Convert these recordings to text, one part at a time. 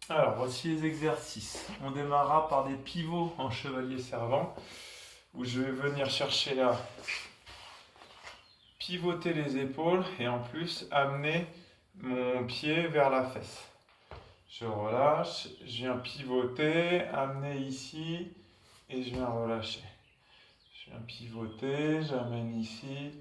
Alors, voici les exercices. On démarrera par des pivots en chevalier servant, où je vais venir chercher à pivoter les épaules et en plus amener mon pied vers la fesse. Je relâche, je viens pivoter, amener ici et je viens relâcher. Je viens pivoter, j'amène ici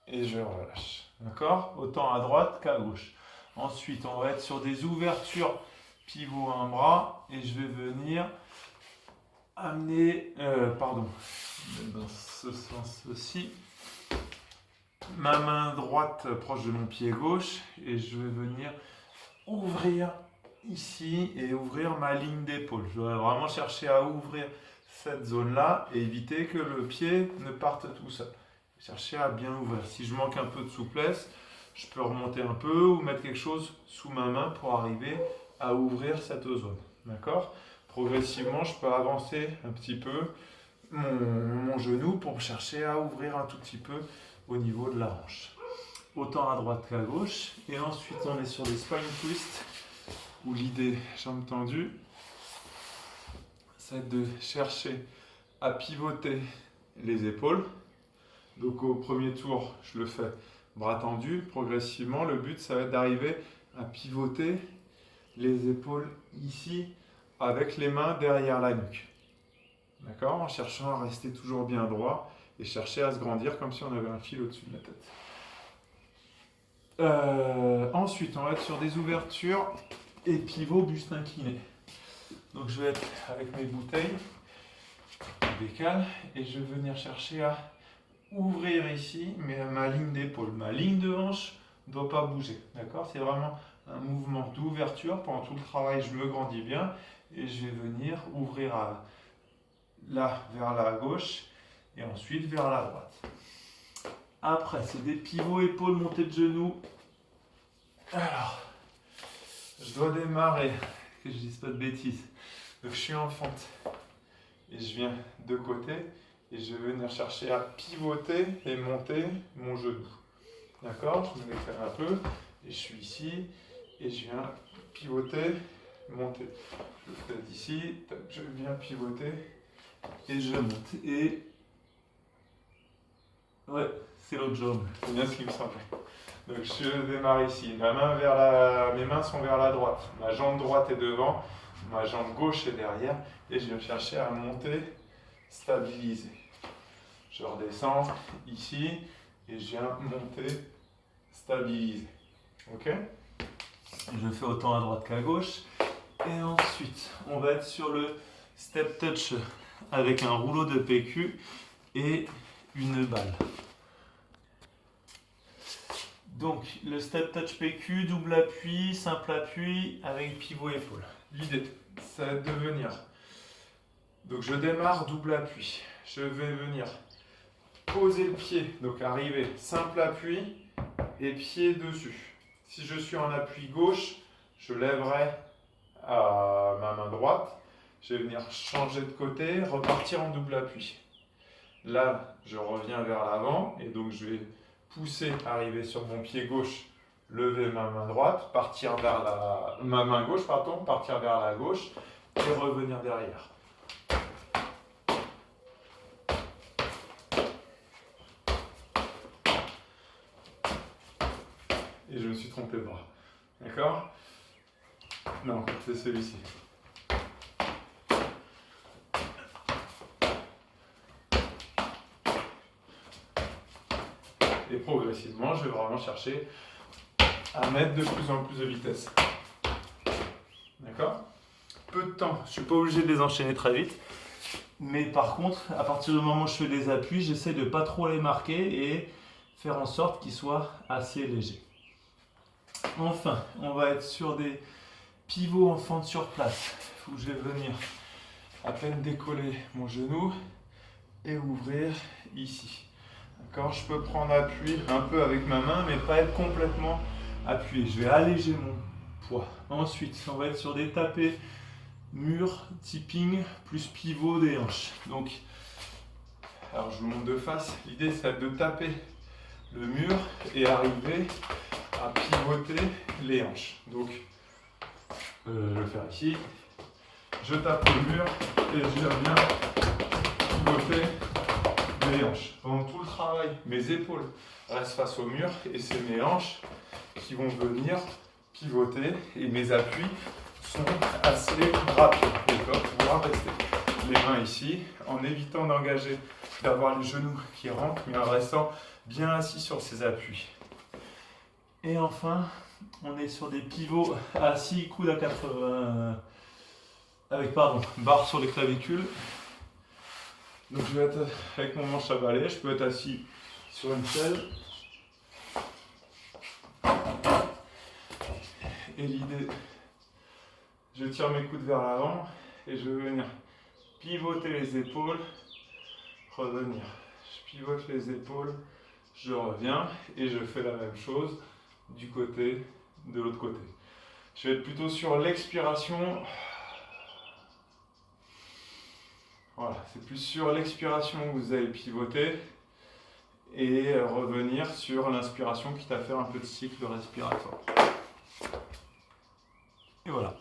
et je relâche. D'accord? Autant à droite qu'à gauche. Ensuite, on va être sur des ouvertures pivot un bras et je vais venir amener, dans ce sens-ci, ma main droite proche de mon pied gauche et je vais venir ouvrir ici et ouvrir ma ligne d'épaule. Je dois vraiment chercher à ouvrir cette zone-là et éviter que le pied ne parte tout seul. Chercher à bien ouvrir. Si je manque un peu de souplesse, je peux remonter un peu ou mettre quelque chose sous ma main pour arriver à ouvrir cette zone. D'accord? Progressivement, je peux avancer un petit peu mon genou pour chercher à ouvrir un tout petit peu au niveau de la hanche. Autant à droite qu'à gauche. Et ensuite, on est sur des spine twists où l'idée, jambes tendues, c'est de chercher à pivoter les épaules. Donc au premier tour, je le fais bras tendus. Progressivement, le but, ça va être d'arriver à pivoter les épaules ici avec les mains derrière la nuque. D'accord? En cherchant à rester toujours bien droit et chercher à se grandir comme si on avait un fil au-dessus de la tête. Ensuite, on va être sur des ouvertures et pivot buste incliné. Donc je vais être avec mes bouteilles, je décale et je vais venir chercher à ouvrir ici ma ligne d'épaule. Ma ligne de hanche ne doit pas bouger. D'accord? C'est vraiment un mouvement d'ouverture. Pendant tout le travail, je me grandis bien et je vais venir ouvrir là vers la gauche et ensuite vers la droite. Après, c'est des pivots épaules, montée de genoux. Alors, je dois démarrer, que je ne dise pas de bêtises. Donc, je suis en fente et je viens de côté et je vais venir chercher à pivoter et monter mon genou. D'accord? Je me décale un peu et je suis ici et je viens pivoter, monter. Je fais d'ici, je viens pivoter et je monte. Et ouais, c'est l'autre jambe, c'est bien ce qui me semblait. Donc je démarre ici, mes mains sont vers la droite, ma jambe droite est devant, ma jambe gauche est derrière et je viens chercher à monter, stabiliser. Je redescends ici et je viens monter, stabiliser. Ok? Je fais autant à droite qu'à gauche. Et ensuite, on va être sur le step touch avec un rouleau de PQ et une balle. Donc, le step touch PQ, double appui, simple appui avec pivot épaule. L'idée, ça va être de venir. Donc, je démarre double appui. Je vais venir poser le pied, donc arriver simple appui et pied dessus. Si je suis en appui gauche, je lèverai ma main droite. Je vais venir changer de côté, repartir en double appui. Là, je reviens vers l'avant et donc je vais pousser, arriver sur mon pied gauche, lever ma main droite, partir vers ma main gauche, partir vers la gauche et revenir derrière. Et je me suis trompé de bras. D'accord? Non, c'est celui-ci. Et progressivement, je vais vraiment chercher à mettre de plus en plus de vitesse. D'accord? Peu de temps, je ne suis pas obligé de les enchaîner très vite. Mais par contre, à partir du moment où je fais des appuis, j'essaie de ne pas trop les marquer et faire en sorte qu'ils soient assez légers. Enfin, on va être sur des pivots en fente sur place, où je vais venir à peine décoller mon genou et ouvrir ici. D'accord? Je peux prendre appui un peu avec ma main, mais pas être complètement appuyé. Je vais alléger mon poids. Ensuite, on va être sur des tapés mur, tipping, plus pivot des hanches. Donc, alors je vous montre de face. L'idée, c'est de taper le mur et arriver à pivoter les hanches. Donc, je vais faire faire ici. Je tape le mur et je viens pivoter mes hanches. Pendant tout le travail, mes épaules restent face au mur et c'est mes hanches qui vont venir pivoter et mes appuis sont assez rapides. Donc on va pouvoir rester les mains ici en évitant d'engager, d'avoir les genoux qui rentrent, mais en restant bien assis sur ses appuis. Et enfin, on est sur des pivots assis, coude à 80, barre sur les clavicules. Donc je vais être avec mon manche à balai, je peux être assis sur une selle. Et l'idée, je tire mes coudes vers l'avant et je vais venir pivoter les épaules, revenir. Je pivote les épaules, je reviens et je fais la même chose du côté de l'autre côté. Je vais être plutôt sur l'expiration. Voilà, c'est plus sur l'expiration que vous allez pivoter et revenir sur l'inspiration quitte à faire un peu de cycle respiratoire. Et voilà.